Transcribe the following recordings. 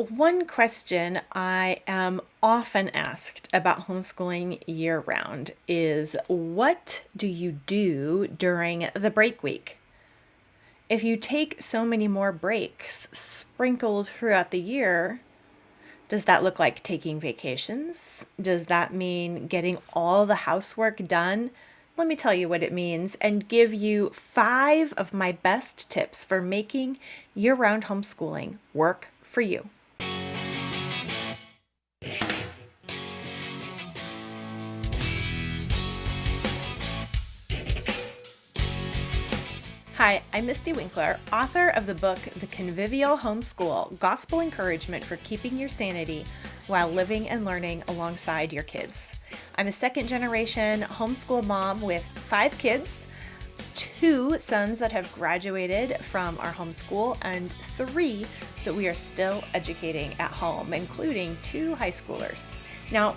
One question I am often asked about homeschooling year round is, what do you do during the break week? If you take so many more breaks sprinkled throughout the year, does that look like taking vacations? Does that mean getting all the housework done? Let me tell you what it means and give you 5 of my best tips for making year round homeschooling work for you. Hi, I'm Mystie Winckler, author of the book The Convivial Homeschool: Gospel Encouragement for Keeping Your Sanity While Living and Learning Alongside Your Kids. I'm a second-generation homeschool mom with 5 kids, 2 sons that have graduated from our homeschool, and 3 that we are still educating at home, including 2 high schoolers. Now,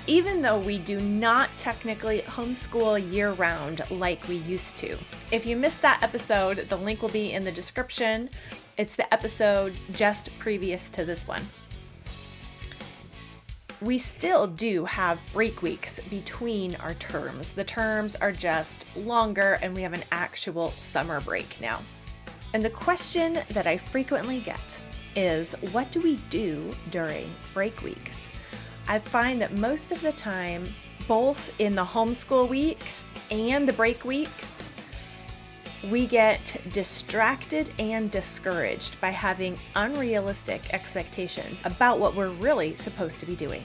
even though we do not technically homeschool year-round like we used to. If you missed that episode, the link will be in the description. It's the episode just previous to this one. We still do have break weeks between our terms. The terms are just longer and we have an actual summer break now. And the question that I frequently get is, what do we do during break weeks? I find that most of the time, both in the homeschool weeks and the break weeks, we get distracted and discouraged by having unrealistic expectations about what we're really supposed to be doing.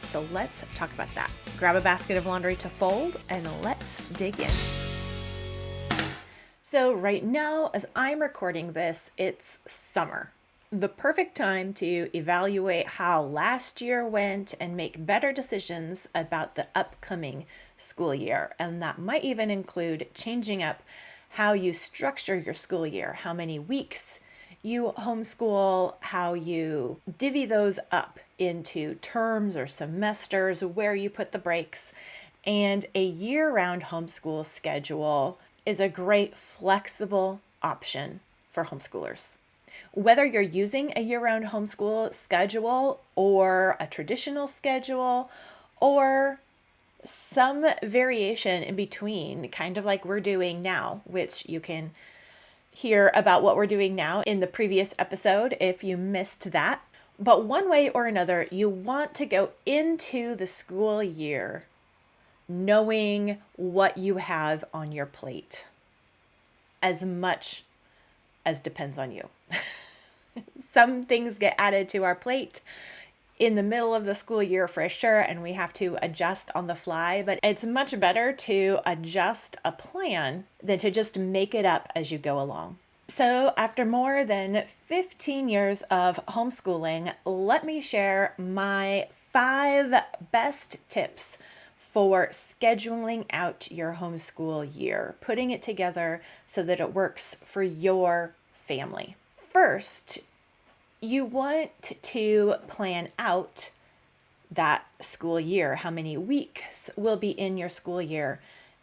So let's talk about that. Grab a basket of laundry to fold and let's dig in. So right now, as I'm recording this, it's summer. The perfect time to evaluate how last year went and make better decisions about the upcoming school year. And that might even include changing up how you structure your school year, how many weeks you homeschool, how you divvy those up into terms or semesters, where you put the breaks. And a year-round homeschool schedule is a great flexible option for homeschoolers. Whether you're using a year-round homeschool schedule or a traditional schedule or some variation in between, kind of like we're doing now, which you can hear about what we're doing now in the previous episode if you missed that. But one way or another, you want to go into the school year knowing what you have on your plate, as much as depends on you. Some things get added to our plate in the middle of the school year for sure, and we have to adjust on the fly, but it's much better to adjust a plan than to just make it up as you go along. So after more than 15 years of homeschooling, let me share my 5 best tips for scheduling out your homeschool year, putting it together so that it works for your family. First, you want to plan out that school year, how many weeks will be in your school year,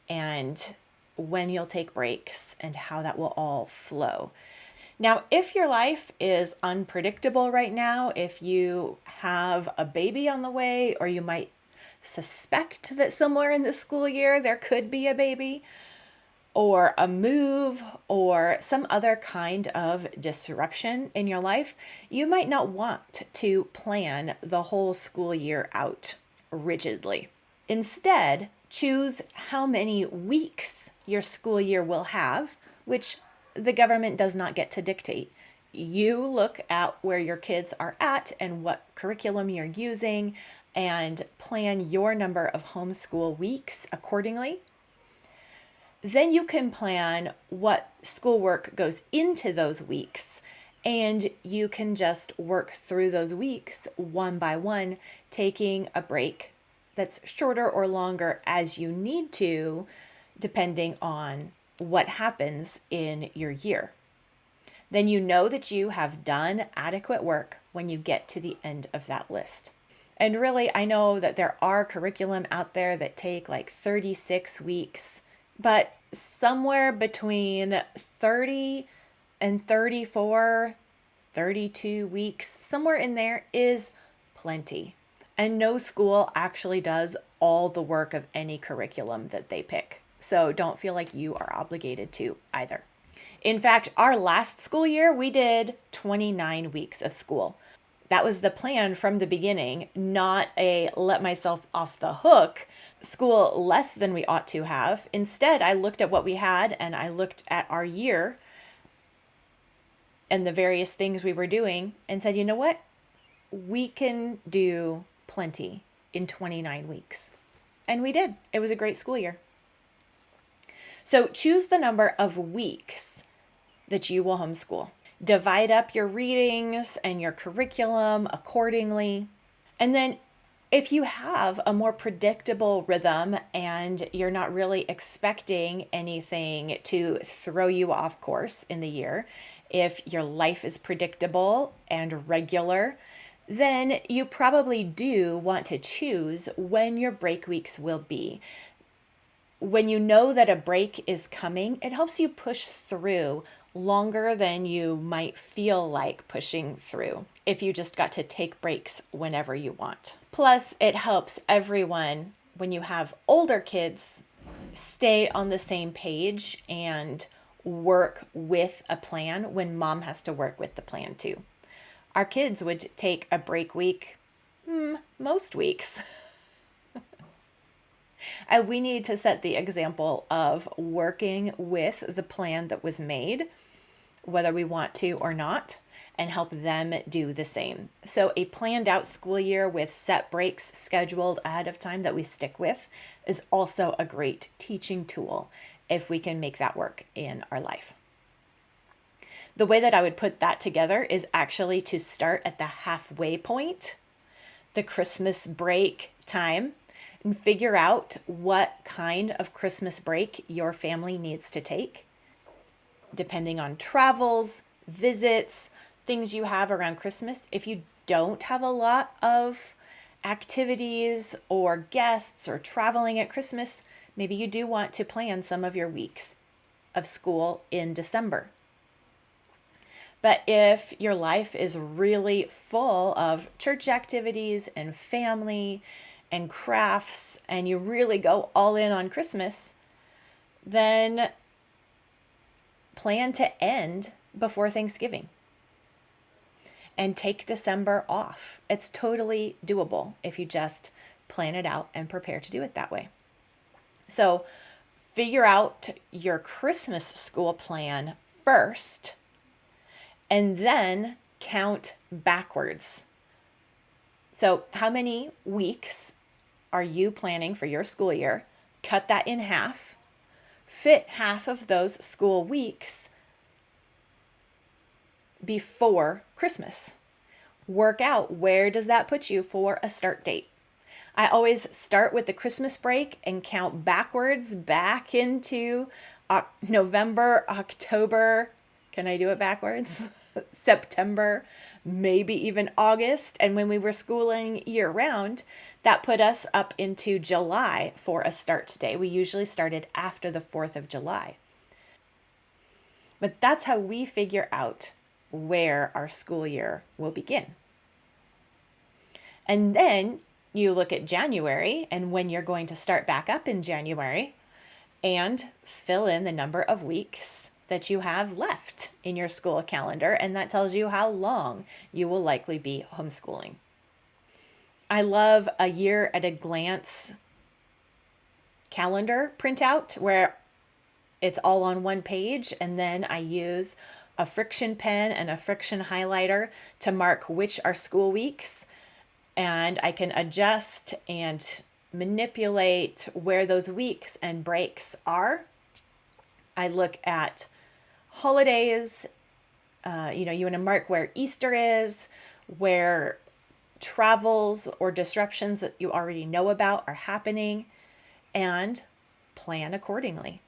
and when you'll take breaks, and how that will all flow. Now, if your life is unpredictable right now, if you have a baby on the way, or you might suspect that somewhere in the school year there could be a baby, or a move, or some other kind of disruption in your life, you might not want to plan the whole school year out rigidly. Instead, choose how many weeks your school year will have, which the government does not get to dictate. You look at where your kids are at and what curriculum you're using and plan your number of homeschool weeks accordingly. Then you can plan what schoolwork goes into those weeks, and you can just work through those weeks one by one, taking a break that's shorter or longer as you need to, depending on what happens in your year. Then you know that you have done adequate work when you get to the end of that list. And really, I know that there are curriculum out there that take like 36 weeks, but somewhere between 30 and 34 32 weeks, somewhere in there is plenty. And no school actually does all the work of any curriculum that they pick. So don't feel like you are obligated to either. In fact, our last school year, we did 29 weeks of school. That was the plan from the beginning, not a let myself off the hook school less than we ought to have. Instead, I looked at what we had and I looked at our year and the various things we were doing and said, you know what? We can do plenty in 29 weeks. And we did. It was a great school year. So choose the number of weeks that you will homeschool. Divide up your readings and your curriculum accordingly. And then if you have a more predictable rhythm and you're not really expecting anything to throw you off course in the year, if your life is predictable and regular, then you probably do want to choose when your break weeks will be. When you know that a break is coming, it helps you push through longer than you might feel like pushing through if you just got to take breaks whenever you want. Plus, it helps everyone, when you have older kids, stay on the same page and work with a plan when mom has to work with the plan too. Our kids would take a break week most weeks. And we need to set the example of working with the plan that was made, whether we want to or not, and help them do the same. So a planned out school year with set breaks scheduled ahead of time that we stick with is also a great teaching tool if we can make that work in our life. The way that I would put that together is actually to start at the halfway point, the Christmas break time, and figure out what kind of Christmas break your family needs to take, depending on travels, visits, things you have around Christmas. If you don't have a lot of activities or guests or traveling at Christmas, maybe you do want to plan some of your weeks of school in December. But if your life is really full of church activities and family and crafts, and you really go all in on Christmas, then plan to end before Thanksgiving and take December off. It's totally doable if you just plan it out and prepare to do it that way. So figure out your Christmas school plan first, and then count backwards. So how many weeks are you planning for your school year? Cut that in half. Fit half of those school weeks before Christmas. Work out where does that put you for a start date. I always start with the Christmas break and count backwards back into November, October. Can I do it backwards? September, maybe even August. And when we were schooling year round, that put us up into July for a start day. We usually started after the 4th of July. But that's how we figure out where our school year will begin. And then you look at January and when you're going to start back up in January and fill in the number of weeks that you have left in your school calendar, and that tells you how long you will likely be homeschooling. I love a year at a glance calendar printout where it's all on one page, and then I use a friction pen and a friction highlighter to mark which are school weeks, and I can adjust and manipulate where those weeks and breaks are. I look at holidays, you want to mark where Easter is, where travels or disruptions that you already know about are happening, and plan accordingly.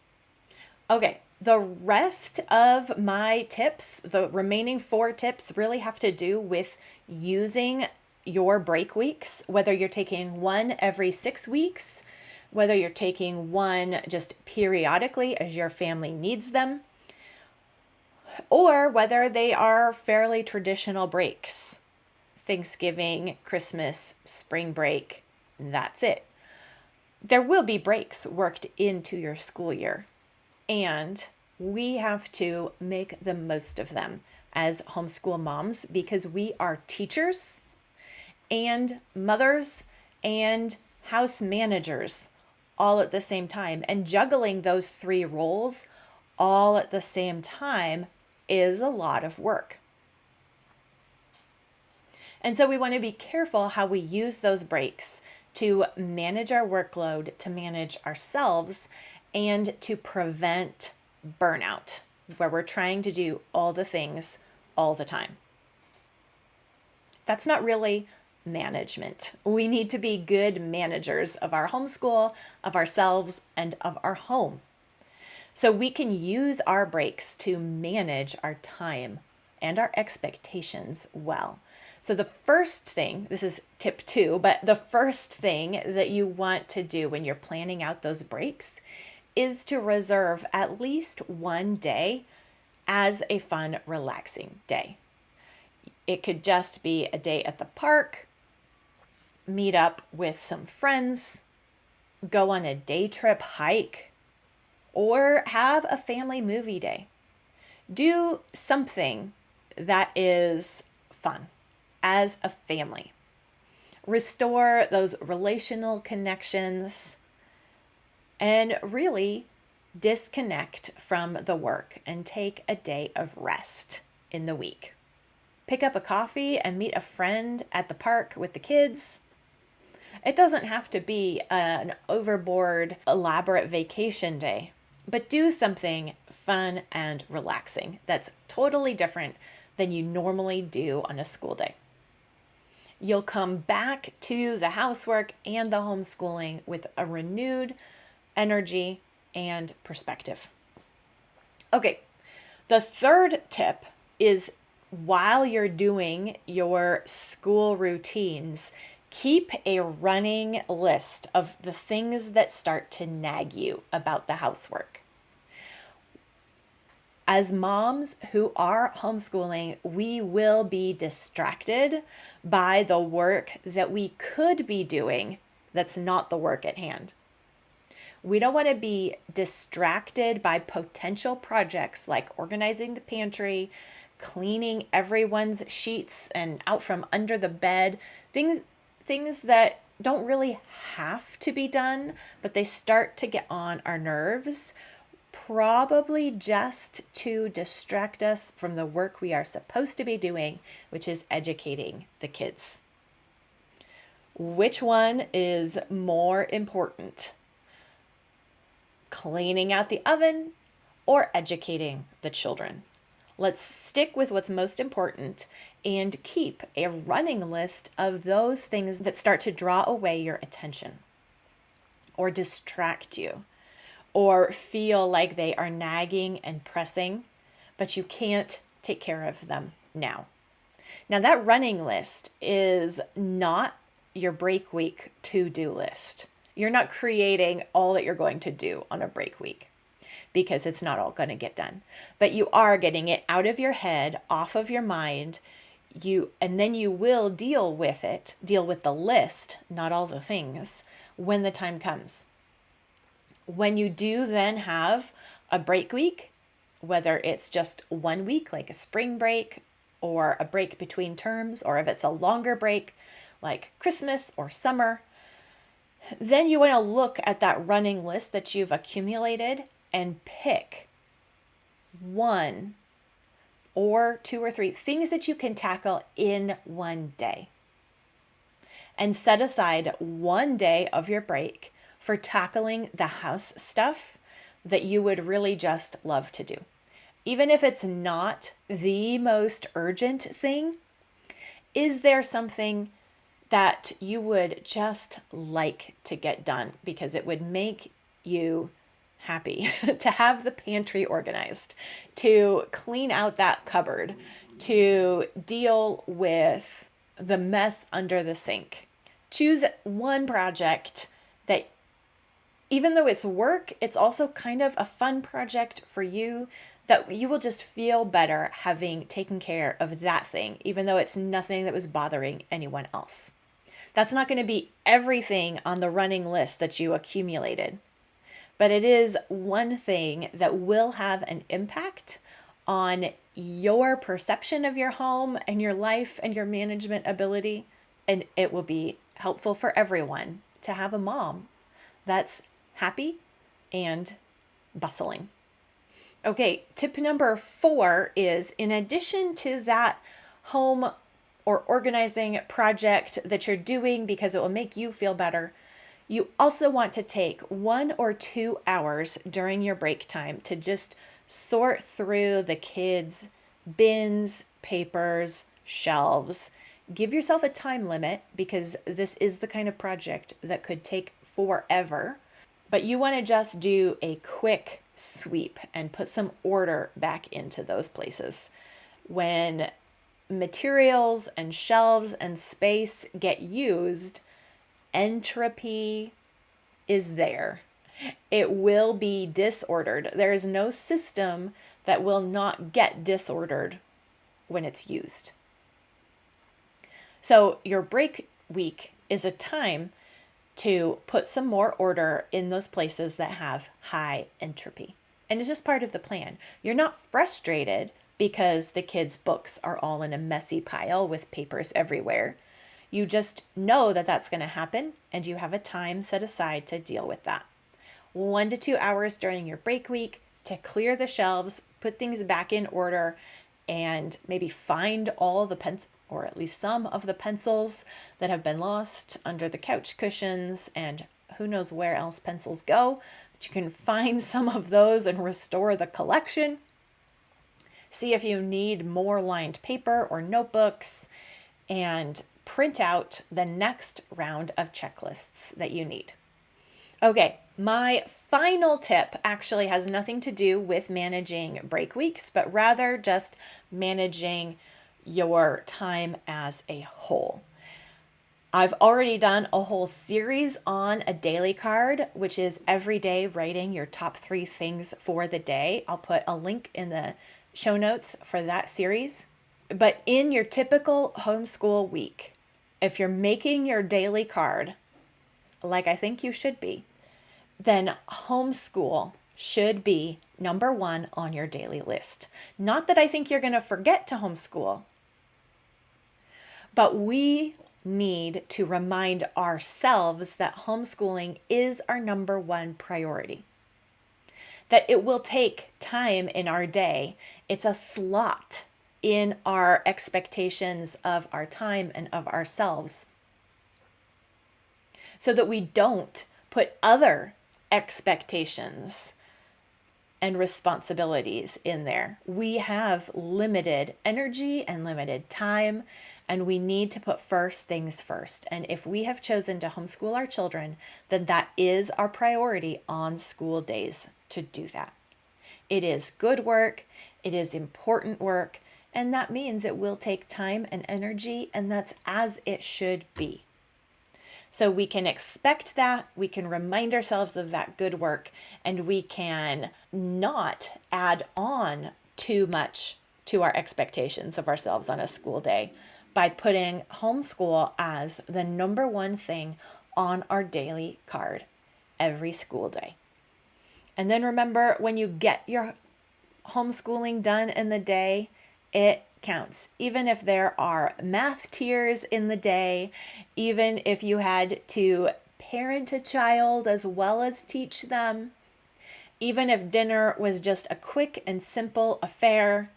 Okay, the rest of my tips, the remaining 4 tips, really have to do with using your break weeks, whether you're taking one every 6 weeks, whether you're taking one just periodically as your family needs them. or whether they are fairly traditional breaks. Thanksgiving, Christmas, spring break, that's it. There will be breaks worked into your school year, and we have to make the most of them as homeschool moms because we are teachers and mothers and house managers all at the same time. And juggling those three roles all at the same time is a lot of work. And so we want to be careful how we use those breaks to manage our workload, to manage ourselves, and to prevent burnout, where we're trying to do all the things all the time. That's not really management. We need to be good managers of our homeschool, of ourselves, and of our home. So we can use our breaks to manage our time and our expectations well. So the first thing, this is tip 2, but the first thing that you want to do when you're planning out those breaks is to reserve at least one day as a fun, relaxing day. It could just be a day at the park, meet up with some friends, go on a day trip hike, or have a family movie day. Do something that is fun as a family. Restore those relational connections and really disconnect from the work and take a day of rest in the week. Pick up a coffee and meet a friend at the park with the kids. It doesn't have to be an overboard, elaborate vacation day, but do something fun and relaxing that's totally different than you normally do on a school day. You'll come back to the housework and the homeschooling with a renewed energy and perspective. Okay, the third tip is while you're doing your school routines, keep a running list of the things that start to nag you about the housework. As moms who are homeschooling, we will be distracted by the work that we could be doing that's not the work at hand. We don't want to be distracted by potential projects like organizing the pantry, cleaning everyone's sheets and out from under the bed, things that don't really have to be done, but they start to get on our nerves, probably just to distract us from the work we are supposed to be doing, which is educating the kids. Which one is more important? Cleaning out the oven or educating the children? Let's stick with what's most important and keep a running list of those things that start to draw away your attention or distract you or feel like they are nagging and pressing, but you can't take care of them now. Now, that running list is not your break week to-do list. You're not creating all that you're going to do on a break week because it's not all going to get done. But you are getting it out of your head, off of your mind, and then you will deal with the list, not all the things, when the time comes. When you do then have a break week, whether it's just 1 week, like a spring break, or a break between terms, or if it's a longer break, like Christmas or summer, then you want to look at that running list that you've accumulated and pick 1 or 2 or 3 things that you can tackle in one day. And set aside 1 day of your break for tackling the house stuff that you would really just love to do. Even if it's not the most urgent thing, is there something that you would just like to get done because it would make you happy to have the pantry organized, to clean out that cupboard, to deal with the mess under the sink? Choose one project that, even though it's work, it's also kind of a fun project for you that you will just feel better having taken care of that thing, even though it's nothing that was bothering anyone else. That's not going to be everything on the running list that you accumulated, but it is one thing that will have an impact on your perception of your home and your life and your management ability. And it will be helpful for everyone to have a mom that's happy and bustling. Okay, tip number 4 is, in addition to that home or organizing project that you're doing because it will make you feel better, you also want to take 1 or 2 hours during your break time to just sort through the kids' bins, papers, shelves. Give yourself a time limit because this is the kind of project that could take forever. But you want to just do a quick sweep and put some order back into those places. When materials and shelves and space get used, entropy is there. It will be disordered. There is no system that will not get disordered when it's used. So your break week is a time to put some more order in those places that have high entropy. And it's just part of the plan. You're not frustrated because the kids' books are all in a messy pile with papers everywhere. You just know that that's going to happen, and you have a time set aside to deal with that. 1 to 2 hours during your break week to clear the shelves, put things back in order, and maybe find all the pencils, or at least some of the pencils that have been lost under the couch cushions, and who knows where else pencils go, but you can find some of those and restore the collection. See if you need more lined paper or notebooks, and print out the next round of checklists that you need. Okay, my final tip actually has nothing to do with managing break weeks, but rather just managing your time as a whole. I've already done a whole series on a daily card, which is every day writing your top 3 things for the day. I'll put a link in the show notes for that series. But in your typical homeschool week, if you're making your daily card, like I think you should be, then homeschool should be number 1 on your daily list. Not that I think you're going to forget to homeschool, but we need to remind ourselves that homeschooling is our number 1 priority. That it will take time in our day. It's a slot in our expectations of our time and of ourselves, so that we don't put other expectations and responsibilities in there. We have limited energy and limited time, and we need to put first things first. And if we have chosen to homeschool our children, then that is our priority on school days to do that. It is good work, it is important work, and that means it will take time and energy, and that's as it should be. So we can expect that, we can remind ourselves of that good work, and we can not add on too much to our expectations of ourselves on a school day by putting homeschool as the number 1 thing on our daily card every school day. And then remember, when you get your homeschooling done in the day, it counts. Even if there are math tiers in the day, even if you had to parent a child as well as teach them, even if dinner was just a quick and simple affair,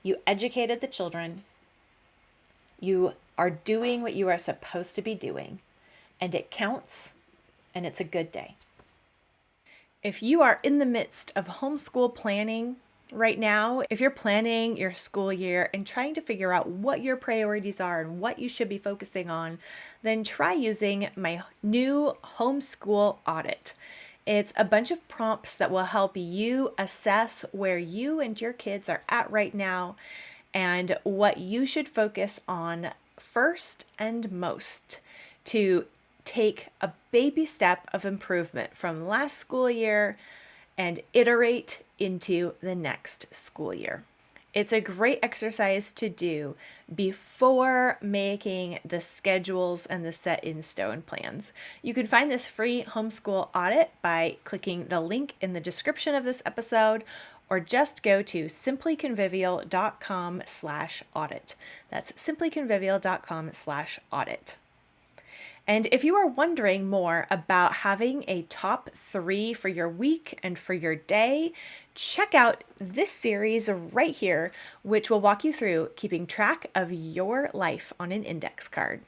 you educated the children. You are doing what you are supposed to be doing, and it counts, and it's a good day. If you are in the midst of homeschool planning right now, if you're planning your school year and trying to figure out what your priorities are and what you should be focusing on, then try using my new homeschool audit. It's a bunch of prompts that will help you assess where you and your kids are at right now and what you should focus on first and most to take a baby step of improvement from last school year and iterate into the next school year. It's a great exercise to do before making the schedules and the set in stone plans. You can find this free homeschool audit by clicking the link in the description of this episode, or just go to simplyconvivial.com/audit. That's simplyconvivial.com/audit. And if you are wondering more about having a top 3 for your week and for your day, check out this series right here, which will walk you through keeping track of your life on an index card.